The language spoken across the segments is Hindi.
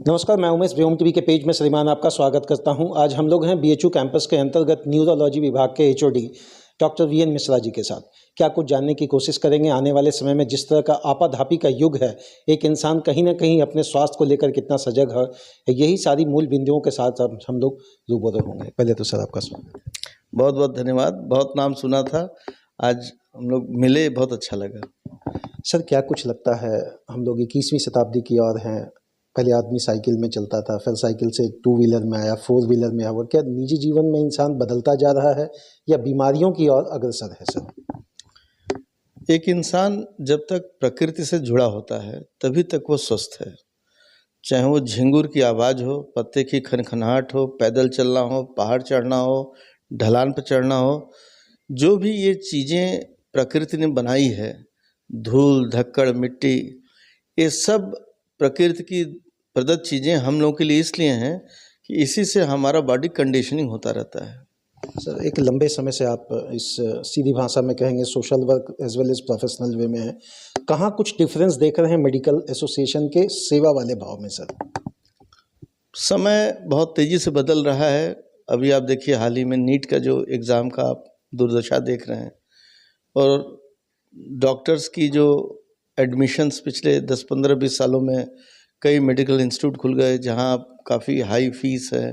नमस्कार, मैं उमेश व्योम टीवी के पेज में श्रीमान आपका स्वागत करता हूं। आज हम लोग हैं बीएचयू कैंपस के अंतर्गत न्यूरोलॉजी विभाग के HOD doctor VN Mishra ji के साथ। क्या कुछ जानने की कोशिश करेंगे आने वाले समय में जिस तरह का आपाधापी का युग है, एक इंसान कहीं ना कहीं अपने स्वास्थ्य को लेकर कितना सजग है, यही सारी मूल बिंदुओं के साथ हम लोग रूबरू होंगे। पहले तो सर आपका स्वागत। बहुत बहुत धन्यवाद। बहुत नाम सुना था, आज हम लोग मिले, बहुत अच्छा लगा। सर, क्या कुछ लगता है, हम लोग 21वीं शताब्दी की ओर हैं। पहले आदमी साइकिल में चलता था, फिर साइकिल से 2 व्हीलर में आया, 4 व्हीलर में आया। और क्या निजी जीवन में इंसान बदलता जा रहा है या बीमारियों की ओर अग्रसर है सर? एक इंसान जब तक प्रकृति से जुड़ा होता है तभी तक वो स्वस्थ है। चाहे वो झिंगुर की आवाज़ हो, पत्ते की खनखनाहट हो, पैदल चलना हो, पहाड़ चढ़ना हो, ढलान पर चढ़ना हो, जो भी ये चीज़ें प्रकृति ने बनाई है, धूल धक्कड़ मिट्टी, ये सब प्रकृति की प्रदत्त चीज़ें हम लोगों के लिए इसलिए हैं कि इसी से हमारा बॉडी कंडीशनिंग होता रहता है। सर, एक लंबे समय से आप इस सीधी भाषा में कहेंगे social work as well as professional way में हैं। कहाँ कुछ डिफरेंस देख रहे हैं मेडिकल एसोसिएशन के सेवा वाले भाव में सर? समय बहुत तेज़ी से बदल रहा है। अभी आप देखिए, हाल ही में नीट का जो एग्ज़ाम का आप दुर्दशा देख रहे हैं, और डॉक्टर्स की जो एडमिशन्स पिछले 10-15-20 सालों में कई मेडिकल इंस्टीट्यूट खुल गए जहां काफ़ी हाई फीस है।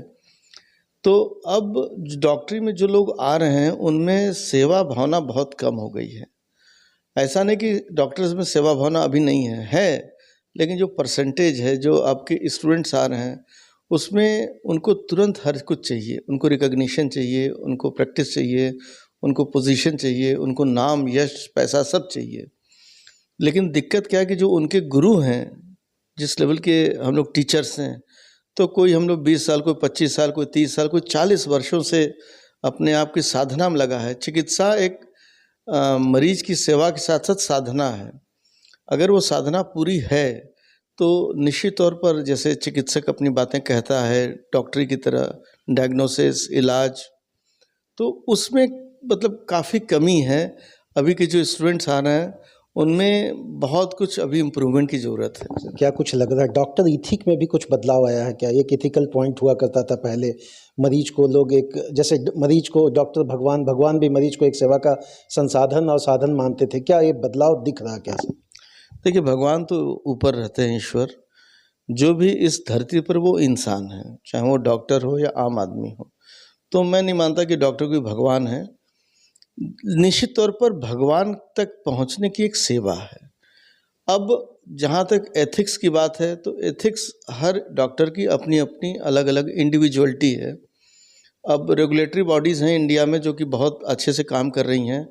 तो अब डॉक्टरी में जो लोग आ रहे हैं उनमें सेवा भावना बहुत कम हो गई है। ऐसा नहीं कि डॉक्टर्स में सेवा भावना अभी नहीं है, लेकिन जो परसेंटेज है, जो आपके स्टूडेंट्स आ रहे हैं, उसमें उनको तुरंत हर कुछ चाहिए। उनको रिकग्निशन चाहिए, उनको प्रैक्टिस चाहिए, उनको पोजीशन चाहिए, उनको नाम यश पैसा सब चाहिए। लेकिन दिक्कत क्या है कि जो उनके गुरु हैं, जिस लेवल के हम लोग टीचर्स हैं, तो कोई हम लोग 20 साल, कोई 25 साल, कोई 30 साल, कोई 40 वर्षों से अपने आप की साधना में लगा है। चिकित्सा एक मरीज की सेवा के साथ साथ साधना है। अगर वो साधना पूरी है तो निश्चित तौर पर, जैसे चिकित्सक अपनी बातें कहता है डॉक्टरी की तरह, डायग्नोसिस, इलाज, तो उसमें मतलब काफ़ी कमी है। अभी के जो स्टूडेंट्स आ रहे हैं उनमें बहुत कुछ अभी इम्प्रूवमेंट की ज़रूरत है। क्या कुछ लग रहा है डॉक्टर इथिक में भी कुछ बदलाव आया है क्या? एक इथिकल पॉइंट हुआ करता था पहले, मरीज को लोग एक, जैसे मरीज को डॉक्टर भगवान, भगवान भी मरीज को एक सेवा का संसाधन और साधन मानते थे। क्या ये बदलाव दिख रहा है क्या सर? देखिए, भगवान तो ऊपर रहते हैं, ईश्वर। जो भी इस धरती पर वो इंसान है, चाहे वो डॉक्टर हो या आम आदमी हो। तो मैं नहीं मानता कि डॉक्टर कोई भगवान है। निश्चित तौर पर भगवान तक पहुंचने की एक सेवा है। अब जहां तक एथिक्स की बात है, तो एथिक्स हर डॉक्टर की अपनी अपनी अलग अलग इंडिविजुअलिटी है। अब रेगुलेटरी बॉडीज़ हैं इंडिया में जो कि बहुत अच्छे से काम कर रही हैं।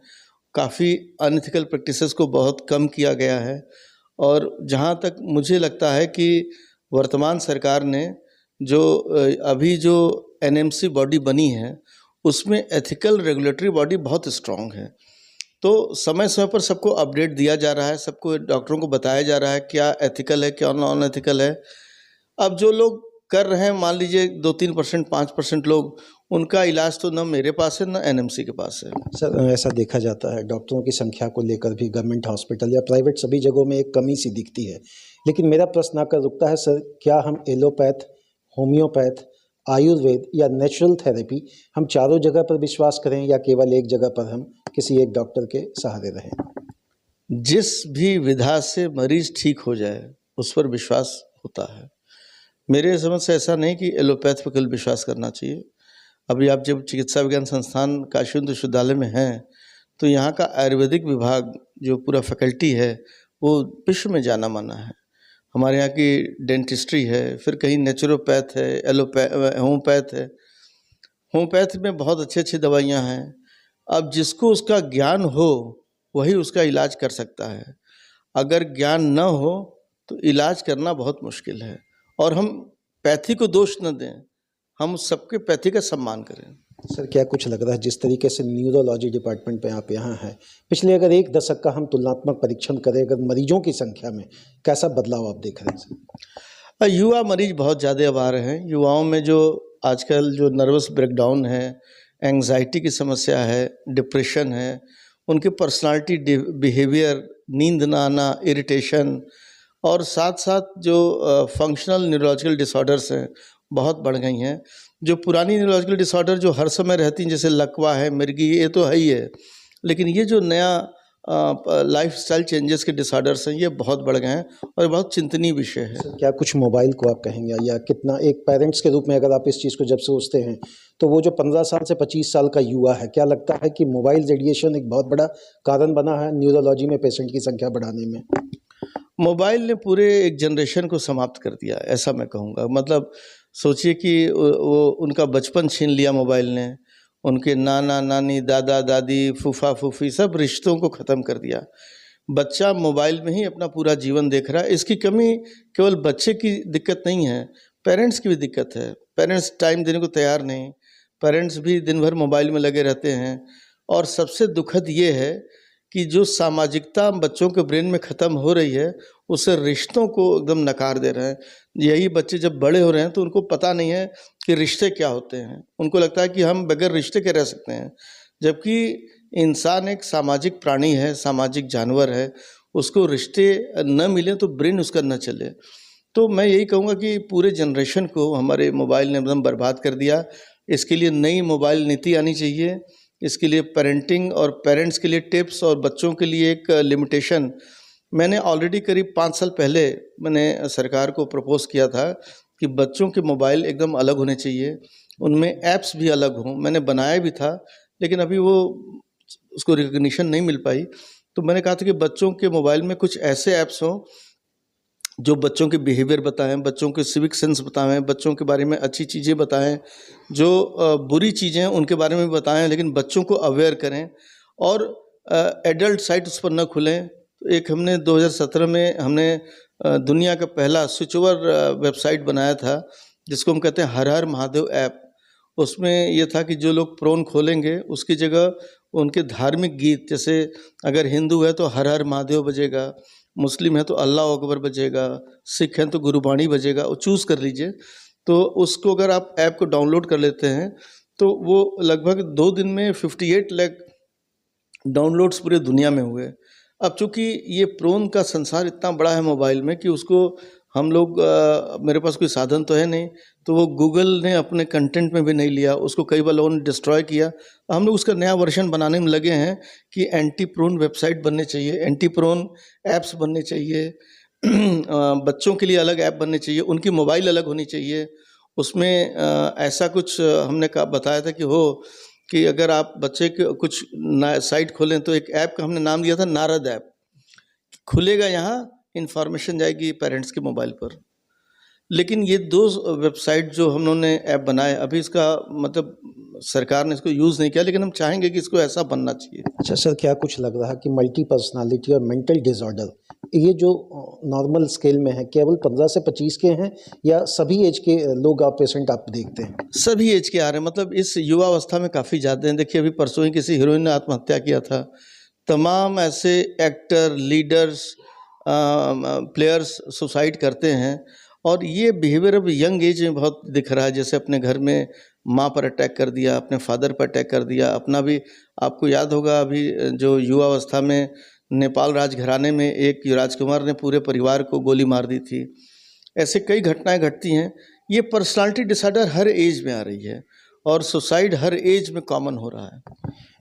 काफ़ी अनएथिकल प्रैक्टिसेस को बहुत कम किया गया है। और जहां तक मुझे लगता है कि वर्तमान सरकार ने जो अभी जो एनएमसी बॉडी बनी है, उसमें एथिकल रेगुलेटरी बॉडी बहुत स्ट्रांग है। तो समय समय पर सबको अपडेट दिया जा रहा है, सबको डॉक्टरों को बताया जा रहा है क्या एथिकल है, क्या नॉन एथिकल है। अब जो लोग कर रहे हैं, मान लीजिए 2-3%, 5% लोग, उनका इलाज तो न मेरे पास है न एनएमसी के पास है। सर, ऐसा देखा जाता है डॉक्टरों की संख्या को लेकर भी गवर्नमेंट हॉस्पिटल या प्राइवेट सभी जगहों में एक कमी सी दिखती है। लेकिन मेरा प्रश्न आकर रुकता है सर, क्या हम एलोपैथ, होम्योपैथ, आयुर्वेद या नेचुरल थेरेपी, हम चारों जगह पर विश्वास करें या केवल एक जगह पर हम किसी एक डॉक्टर के सहारे रहें? जिस भी विधा से मरीज ठीक हो जाए उस पर विश्वास होता है। मेरे समझ से ऐसा नहीं कि एलोपैथ पर केवल विश्वास करना चाहिए। अभी आप जब चिकित्सा विज्ञान संस्थान काशी विश्वविद्यालय में हैं, तो यहाँ का आयुर्वेदिक विभाग जो पूरा फैकल्टी है वो विश्व में जाना माना है। हमारे यहाँ की डेंटिस्ट्री है, फिर कहीं नेचुरोपैथ है, होम्योपैथ है। होम्योपैथ में बहुत अच्छी अच्छी दवाइयाँ हैं। अब जिसको उसका ज्ञान हो वही उसका इलाज कर सकता है। अगर ज्ञान न हो तो इलाज करना बहुत मुश्किल है। और हम पैथी को दोष न दें, हम सबके पैथी का सम्मान करें। सर, क्या कुछ लग रहा है जिस तरीके से न्यूरोलॉजी डिपार्टमेंट पे आप यहाँ हैं, पिछले अगर 1 दशक का हम तुलनात्मक परीक्षण करें, अगर मरीजों की संख्या में कैसा बदलाव आप देख रहे हैं सर? युवा मरीज बहुत ज़्यादा अब आ रहे हैं। युवाओं में जो आजकल जो नर्वस ब्रेकडाउन है, एंग्जाइटी की समस्या है, डिप्रेशन है, उनके पर्सनालिटी बिहेवियर, नींद ना आना, इरिटेशन और साथ साथ जो फंक्शनल न्यूरोलॉजिकल डिसऑर्डर्स हैं बहुत बढ़ गई हैं। जो पुरानी न्यूरोलॉजिकल डिसऑर्डर जो हर समय रहती हैं, जैसे लकवा है, मिर्गी, ये तो है ही है, लेकिन ये जो नया लाइफस्टाइल चेंजेस के डिसऑर्डर्स हैं ये बहुत बढ़ गए हैं और बहुत चिंतनीय विषय है। सर क्या कुछ मोबाइल को आप कहेंगे, या कितना एक पेरेंट्स के रूप में अगर आप इस चीज़ को जब सोचते हैं, तो वो जो 15 साल से 25 साल का युवा है, क्या लगता है कि मोबाइल रेडिएशन एक बहुत बड़ा कारण बना है न्यूरोलॉजी में पेशेंट की संख्या बढ़ाने में? मोबाइल ने पूरे एक जनरेशन को समाप्त कर दिया, ऐसा मैं कहूँगा। मतलब सोचिए कि वो उनका बचपन छीन लिया मोबाइल ने, उनके नाना नानी, दादा दादी, फूफा फूफी, सब रिश्तों को ख़त्म कर दिया। बच्चा मोबाइल में ही अपना पूरा जीवन देख रहा है। इसकी कमी केवल बच्चे की दिक्कत नहीं है, पेरेंट्स की भी दिक्कत है। पेरेंट्स टाइम देने को तैयार नहीं, पेरेंट्स भी दिन भर मोबाइल में लगे रहते हैं। और सबसे दुखद ये है कि जो सामाजिकता बच्चों के ब्रेन में ख़त्म हो रही है, उससे रिश्तों को एकदम नकार दे रहे हैं। यही बच्चे जब बड़े हो रहे हैं तो उनको पता नहीं है कि रिश्ते क्या होते हैं। उनको लगता है कि हम बगैर रिश्ते के रह सकते हैं, जबकि इंसान एक सामाजिक प्राणी है, सामाजिक जानवर है। उसको रिश्ते न मिले तो ब्रेन उसका न चले। तो मैं यही कहूँगा कि पूरे जनरेशन को हमारे मोबाइल ने एकदम बर्बाद कर दिया। इसके लिए नई मोबाइल नीति आनी चाहिए। इसके लिए पेरेंटिंग और पेरेंट्स के लिए टिप्स और बच्चों के लिए एक लिमिटेशन। मैंने ऑलरेडी करीब 5 साल पहले मैंने सरकार को प्रपोज़ किया था कि बच्चों के मोबाइल एकदम अलग होने चाहिए, उनमें ऐप्स भी अलग हों। मैंने बनाया भी था, लेकिन अभी वो उसको रिकग्निशन नहीं मिल पाई। तो मैंने कहा था कि बच्चों के मोबाइल में कुछ ऐसे ऐप्स हों जो बच्चों के बिहेवियर बताएं, बच्चों के सिविक सेंस बताएं, बच्चों के बारे में अच्छी चीज़ें बताएं, जो बुरी चीज़ें हैं उनके बारे में बताएं, लेकिन बच्चों को अवेयर करें और एडल्ट साइट उस पर न खुलें। तो एक हमने 2017 में हमने दुनिया का पहला स्विच ओवर वेबसाइट बनाया था, जिसको हम कहते हैं हर हर महादेव ऐप। उसमें ये था कि जो लोग प्रोन खोलेंगे उसकी जगह उनके धार्मिक गीत, जैसे अगर हिंदू है तो हर हर महादेव बजेगा, मुस्लिम है तो अल्लाह अकबर बजेगा, सिख हैं तो गुरुबाणी बजेगा, वो चूज़ कर लीजिए। तो उसको अगर आप ऐप को डाउनलोड कर लेते हैं तो वो लगभग 2 दिन में 58 लाख डाउनलोड्स पूरे दुनिया में हुए। अब चूँकि ये प्रोन का संसार इतना बड़ा है मोबाइल में कि उसको हम लोग मेरे पास कोई साधन तो है नहीं, तो वो गूगल ने अपने कंटेंट में भी नहीं लिया, उसको कई बार लोगों ने डिस्ट्रॉय किया। हम लोग उसका नया वर्जन बनाने में लगे हैं कि एंटी प्रोन वेबसाइट बनने चाहिए, एंटी प्रोन ऐप्स बनने चाहिए, बच्चों के लिए अलग ऐप बनने चाहिए, उनकी मोबाइल अलग होनी चाहिए। उसमें ऐसा कुछ हमने बताया था कि अगर आप बच्चे के कुछ साइट खोलें तो एक ऐप का हमने नाम दिया था नारद ऐप। खुलेगा यहाँ, इन्फॉर्मेशन जाएगी पेरेंट्स के मोबाइल पर। लेकिन ये 2 वेबसाइट जो हम लोगों ने ऐप बनाए, अभी इसका मतलब सरकार ने इसको यूज़ नहीं किया, लेकिन हम चाहेंगे कि इसको ऐसा बनना चाहिए। अच्छा सर, क्या कुछ लग रहा है कि मल्टी पर्सनालिटी और मेंटल डिसऑर्डर ये जो नॉर्मल स्केल में है, केवल 15 से 25 के हैं, या सभी एज के लोग आप पेशेंट आप देखते हैं? सभी एज के आ रहे हैं, मतलब इस युवा अवस्था में काफ़ी ज़्यादा हैं। देखिए अभी परसों ही किसी हीरोइन ने आत्महत्या किया था। तमाम ऐसे एक्टर, लीडर्स, प्लेयर्स सुसाइड करते हैं और ये बिहेवियर अब यंग एज में बहुत दिख रहा है। जैसे अपने घर में माँ पर अटैक कर दिया, अपने फादर पर अटैक कर दिया, अपना भी। आपको याद होगा अभी जो युवा अवस्था में नेपाल राजघराने में एक राजकुमार ने पूरे परिवार को गोली मार दी थी। ऐसे कई घटनाएं घटती हैं। ये पर्सनालिटी डिसऑर्डर हर एज में आ रही है और सुसाइड हर एज में कॉमन हो रहा है।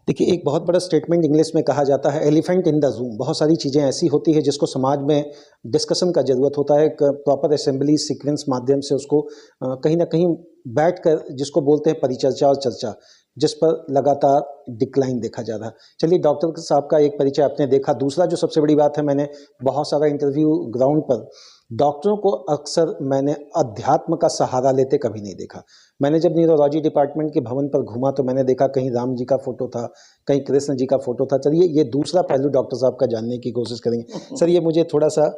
देखिए, एक बहुत बड़ा स्टेटमेंट इंग्लिश में कहा जाता है एलिफेंट इन द रूम। बहुत सारी चीज़ें ऐसी होती है जिसको समाज में डिस्कशन का ज़रूरत होता है, एक प्रॉपर असेंबली सीक्वेंस माध्यम से उसको कहीं ना कहीं बैठ कर, जिसको बोलते हैं परिचर्चा और चर्चा, जिस पर लगातार डिक्लाइन देखा जा रहा है। चलिए, डॉक्टर साहब का एक परिचय आपने देखा। दूसरा जो सबसे बड़ी बात है, मैंने बहुत सारा इंटरव्यू ग्राउंड पर डॉक्टरों को अक्सर मैंने अध्यात्म का सहारा लेते कभी नहीं देखा। मैंने जब न्यूरोलॉजी डिपार्टमेंट के भवन पर घूमा तो मैंने देखा कहीं राम जी का फोटो था, कहीं कृष्ण जी का फोटो था। चलिए, ये दूसरा पहलू डॉक्टर साहब का जानने की कोशिश करेंगे। सर, ये मुझे थोड़ा सा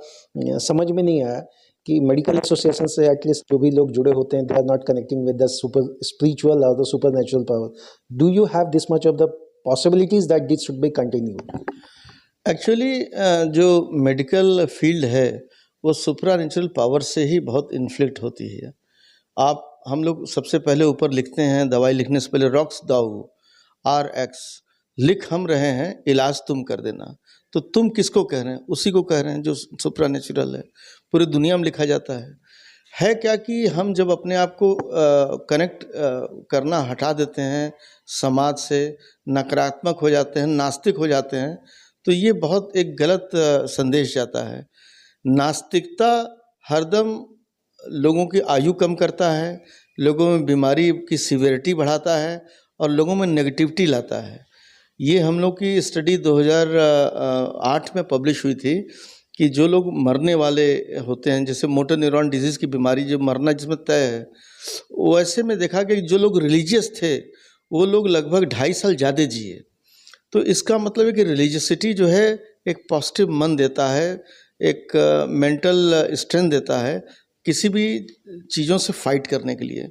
समझ में नहीं आया कि मेडिकल एसोसिएशन से एटलीस्ट जो भी लोग जुड़े होते हैं, they are not connecting with the super spiritual और the super natural power. Do you have this much of the possibilities that this should be continue? Actually जो मेडिकल फील्ड है वो सुपरा नेचुरल पावर से ही बहुत इन्फ्लिक्ट होती है। हम लोग सबसे पहले ऊपर लिखते हैं, दवाई लिखने से पहले रॉक्स दाऊ RX, लिख हम रहे हैं, इलाज तुम कर देना। तो तुम किसको कह रहे हैं? उसी को कह रहे हैं जो सुप्रानेचुरल है, पूरी दुनिया में लिखा जाता है क्या कि हम जब अपने आप को कनेक्ट करना हटा देते हैं समाज से, नकारात्मक हो जाते हैं, नास्तिक हो जाते हैं, तो ये बहुत एक गलत संदेश जाता है। नास्तिकता हरदम लोगों की आयु कम करता है, लोगों में बीमारी की सिवियरिटी बढ़ाता है और लोगों में नेगेटिविटी लाता है। ये हम लोग की स्टडी 2008 में पब्लिश हुई थी कि जो लोग मरने वाले होते हैं, जैसे मोटर न्यूरॉन डिजीज़ की बीमारी जो मरना जिसमें तय है, वैसे में देखा कि जो लोग रिलीजियस थे वो लोग लगभग 2.5 साल ज़्यादा जिए। तो इसका मतलब है कि रिलीजियसिटी जो है एक पॉजिटिव मन देता है, एक मेंटल स्ट्रेंथ देता है किसी भी चीज़ों से फाइट करने के लिए।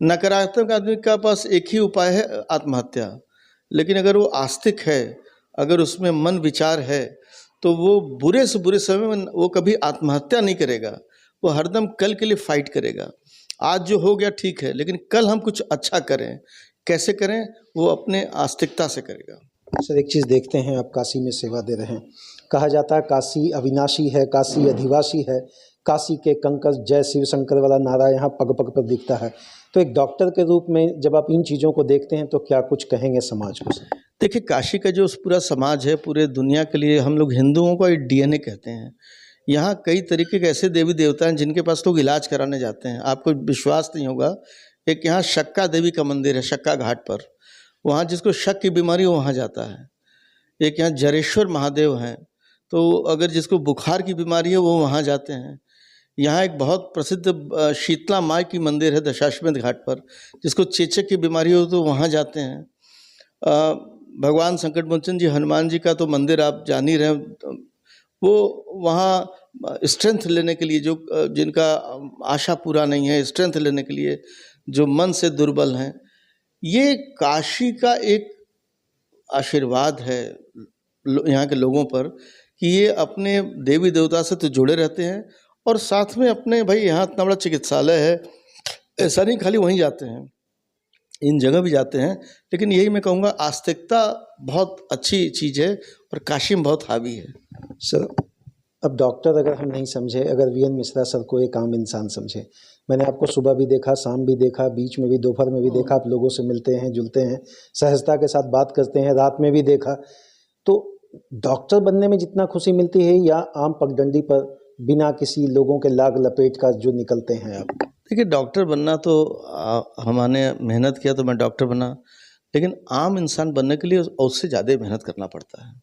नकारात्मक आदमी के पास एक ही उपाय है, आत्महत्या। लेकिन अगर वो आस्तिक है, अगर उसमें मन विचार है, तो वो बुरे से बुरे समय में वो कभी आत्महत्या नहीं करेगा, वो हरदम कल के लिए फाइट करेगा। आज जो हो गया ठीक है, लेकिन कल हम कुछ अच्छा करें। कैसे करें? वो अपने आस्तिकता से करेगा। सर एक चीज़ देखते हैं, आप काशी में सेवा दे रहे हैं, कहा जाता है काशी अविनाशी है, काशी अधिवासी है, काशी के कंकड़ जय शिव शंकर वाला नारा यहाँ पग पग पर दिखता है। तो एक डॉक्टर के रूप में जब आप इन चीज़ों को देखते हैं तो क्या कुछ कहेंगे समाज को? देखिए, काशी का जो पूरा समाज है, पूरे दुनिया के लिए हम लोग हिंदुओं का एक डीएनए कहते हैं। यहाँ कई तरीके के ऐसे देवी देवता हैं जिनके पास लोग इलाज कराने जाते हैं। आपको विश्वास नहीं होगा, एक यहाँ शक्का देवी का मंदिर है शक्का घाट पर, वहाँ जिसको शक की बीमारी हो वहाँ जाता है। एक यहाँ जरेश्वर महादेव हैं, तो अगर जिसको बुखार की बीमारी है वो वहाँ जाते हैं। यहाँ एक बहुत प्रसिद्ध शीतला माई की मंदिर है दशाश्वमेध घाट पर, जिसको चेचक की बीमारी हो तो वहाँ जाते हैं। भगवान संकट मोचन जी, हनुमान जी का तो मंदिर आप जान ही रहे हैं, वो वहाँ स्ट्रेंथ लेने के लिए, जो जिनका आशा पूरा नहीं है, स्ट्रेंथ लेने के लिए, जो मन से दुर्बल हैं, ये काशी का एक आशीर्वाद है यहाँ के लोगों पर कि ये अपने देवी देवता से तो जुड़े रहते हैं और साथ में अपने, भाई यहाँ इतना बड़ा चिकित्सालय है, ऐसा नहीं खाली वहीं जाते हैं, इन जगह भी जाते हैं। लेकिन यही मैं कहूँगा, आस्तिकता बहुत अच्छी चीज़ है और काशी में बहुत हावी है। सर अब डॉक्टर अगर हम नहीं समझे, अगर वीएन मिश्रा सर को एक आम इंसान समझे, मैंने आपको सुबह भी देखा, शाम भी देखा, बीच में भी, दोपहर में भी देखा, आप लोगों से मिलते हैं, जुलते हैं, सहजता के साथ बात करते हैं, रात में भी देखा, तो डॉक्टर बनने में जितना खुशी मिलती है या आम पगडंडी पर बिना किसी लोगों के लाग लपेट का जो निकलते हैं आप? देखिए, डॉक्टर बनना तो हमने मेहनत किया तो मैं डॉक्टर बना, लेकिन आम इंसान बनने के लिए उससे ज़्यादा मेहनत करना पड़ता है।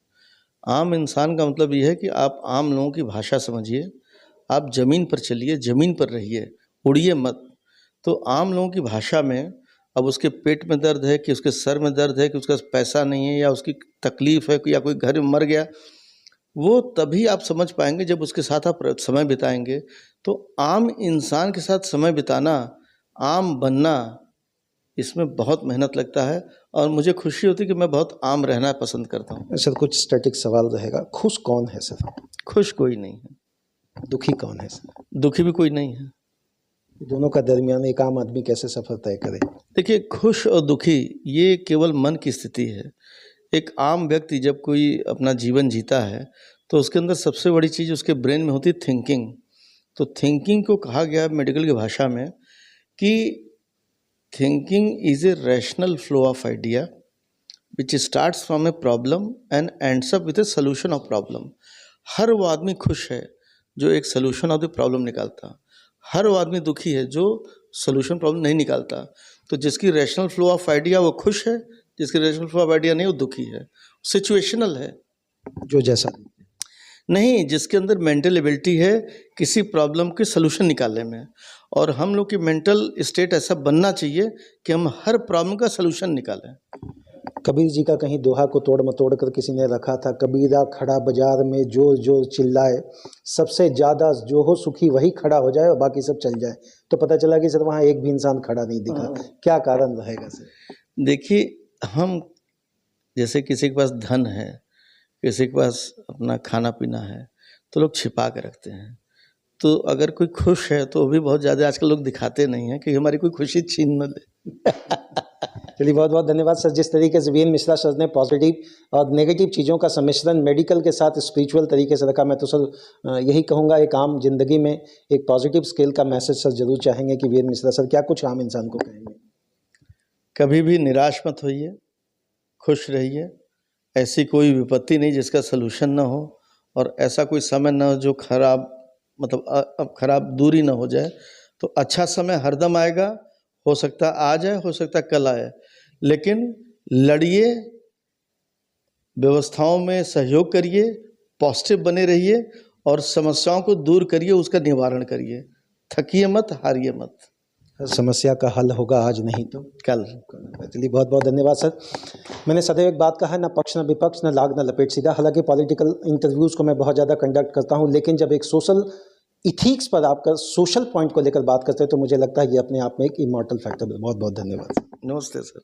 आम इंसान का मतलब ये है कि आप आम लोगों की भाषा समझिए, आप ज़मीन पर चलिए, ज़मीन पर रहिए, उड़िए मत। तो आम लोगों की भाषा में, अब उसके पेट में दर्द है कि उसके सर में दर्द है कि उसका पैसा नहीं है या उसकी तकलीफ़ है या कोई घर में मर गया, वो तभी आप समझ पाएंगे जब उसके साथ आप समय बिताएंगे। तो आम इंसान के साथ समय बिताना, आम बनना, इसमें बहुत मेहनत लगता है और मुझे खुशी होती है कि मैं बहुत आम रहना पसंद करता हूँ। सर कुछ स्टैटिक सवाल रहेगा, खुश कौन है सर? खुश कोई नहीं है। दुखी कौन है सर? दुखी भी कोई नहीं है। दोनों का दरमियान एक आम आदमी कैसे सफ़र तय करे? देखिए, खुश और दुखी ये केवल मन की स्थिति है। एक आम व्यक्ति जब कोई अपना जीवन जीता है तो उसके अंदर सबसे बड़ी चीज़ उसके ब्रेन में होती है थिंकिंग। तो थिंकिंग को कहा गया मेडिकल की भाषा में कि thinking is a rational flow of idea which starts from a problem and ends up with a solution of problem. हर वो आदमी खुश है जो एक सोल्यूशन ऑफ द प्रॉब्लम निकालता, हर वो आदमी दुखी है जो सोल्यूशन प्रॉब्लम नहीं निकालता। तो जिसकी रैशनल फ्लो ऑफ आइडिया वो खुश है, जिसकी रैशनल फ्लो ऑफ आइडिया नहीं वो दुखी है। सिचुएशनल है, जो जैसा नहीं, जिसके अंदर मेंटल एबिलिटी है किसी प्रॉब्लम के सलूशन निकालने में। और हम लोग की मेंटल स्टेट ऐसा बनना चाहिए कि हम हर प्रॉब्लम का सलूशन निकालें। कबीर जी का कहीं दोहा को तोड़ मतोड़ कर किसी ने रखा था, कबीरा खड़ा बाजार में जोर जोर चिल्लाए, सबसे ज़्यादा जो हो सुखी वही खड़ा हो जाए और बाकी सब चल जाए। तो पता चला कि सर वहाँ एक भी इंसान खड़ा नहीं दिखा। क्या कारण रहेगा सर? देखिए, हम जैसे किसी के पास धन है, किसी के पास अपना खाना पीना है, तो लोग छिपा के रखते हैं। तो अगर कोई खुश है तो भी बहुत ज़्यादा आजकल लोग दिखाते नहीं हैं कि हमारी कोई खुशी छीन न ले। चलिए बहुत बहुत धन्यवाद सर। जिस तरीके से वीएन मिश्रा सर ने पॉजिटिव और नेगेटिव चीज़ों का सम्मिश्रण मेडिकल के साथ स्पिरिचुअल तरीके से रखा, मैं तो सर यही कहूँगा एक आम जिंदगी में एक पॉजिटिव स्केल का मैसेज सर जरूर चाहेंगे कि वीएन मिश्रा सर क्या कुछ आम इंसान को कहेंगे? कभी भी निराश मत होइए, खुश रहिए। ऐसी कोई विपत्ति नहीं जिसका सलूशन ना हो, और ऐसा कोई समय ना हो जो खराब मतलब अब खराब दूरी ना हो जाए। तो अच्छा समय हरदम आएगा, हो सकता आज आए, हो सकता कल आए, लेकिन लड़िए, व्यवस्थाओं में सहयोग करिए, पॉजिटिव बने रहिए और समस्याओं को दूर करिए, उसका निवारण करिए। थकिए मत, हारिए मत। समस्या का हल होगा आज नहीं तो कल। चलिए बहुत बहुत धन्यवाद सर। मैंने सदैव एक बात कहा है, ना पक्ष ना विपक्ष, ना लाग ना लपेट सीधा। हालांकि पॉलिटिकल इंटरव्यूज़ को मैं बहुत ज़्यादा कंडक्ट करता हूं, लेकिन जब एक सोशल इथिक्स पर आपका सोशल पॉइंट को लेकर बात करते हैं तो मुझे लगता है ये अपने आप में एक इमॉर्टल फैक्टर है। बहुत बहुत धन्यवाद। नमस्ते सर।